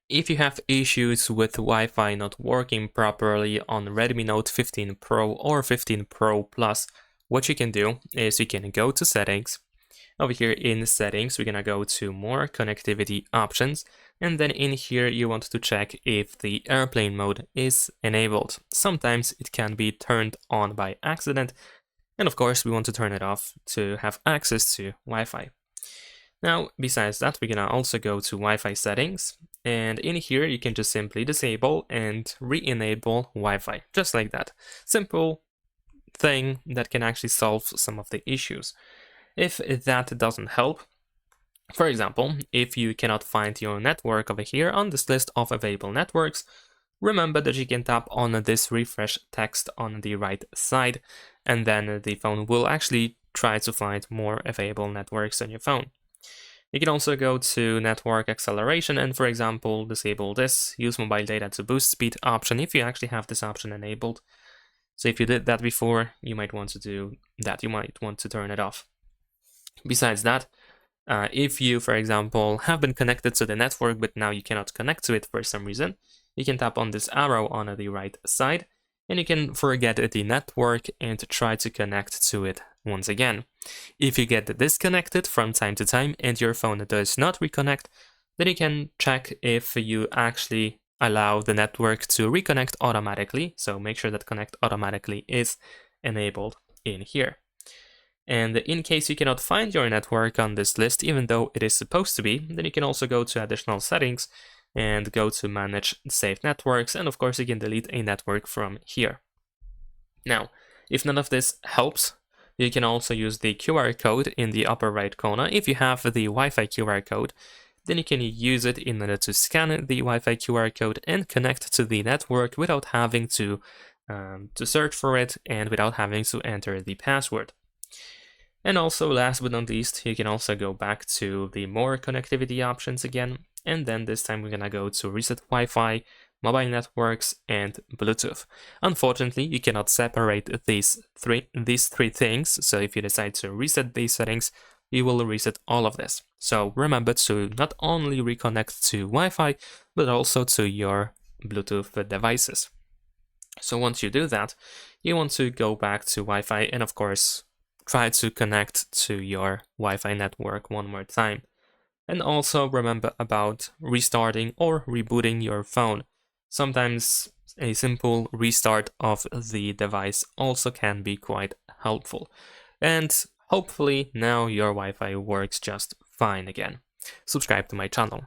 If you have issues with Wi-Fi not working properly on Redmi Note 15 Pro or 15 Pro Plus, what you can do is you can go to settings. Over here in settings, we're gonna go to more connectivity options, and then in here you want to check if the airplane mode is enabled. Sometimes it can be turned on by accident, and of course we want to turn it off to have access to Wi-Fi. Now, besides that, we're gonna also go to Wi-Fi settings, and in here you can just simply disable and re-enable Wi-Fi, just like that. Simple thing that can actually solve some of the issues. If that doesn't help, for example, if you cannot find your network over here on this list of available networks, remember that you can tap on this refresh text on the right side, and then the phone will actually try to find more available networks on your phone. You can also go to network acceleration and, for example, disable this use mobile data to boost speed option if you actually have this option enabled. So if you did that before, you might want to do that. You might want to turn it off. Besides that, if you, for example, have been connected to the network, but now you cannot connect to it for some reason, you can tap on this arrow on the right side, and you can forget the network and try to connect to it once again. If you get disconnected from time to time and your phone does not reconnect, then you can check if you actually allow the network to reconnect automatically. So make sure that connect automatically is enabled in here. And in case you cannot find your network on this list, even though it is supposed to be, then you can also go to additional settings and go to manage saved networks, and of course you can delete a network from here. Now, if none of this helps, you can also use the QR code in the upper right corner. If you have the Wi-Fi QR code, then you can use it in order to scan the Wi-Fi QR code and connect to the network without having to search for it and without having to enter the password. And also, last but not least, you can also go back to the more connectivity options again, and then this time we're gonna go to reset Wi-Fi, mobile networks, and Bluetooth. Unfortunately, you cannot separate these three things, so if you decide to reset these settings, you will reset all of this. So remember to not only reconnect to Wi-Fi, but also to your Bluetooth devices. So once you do that, you want to go back to Wi-Fi and of course, try to connect to your Wi-Fi network one more time. And also remember about restarting or rebooting your phone. Sometimes a simple restart of the device also can be quite helpful. And hopefully now your Wi-Fi works just fine again. Subscribe to my channel.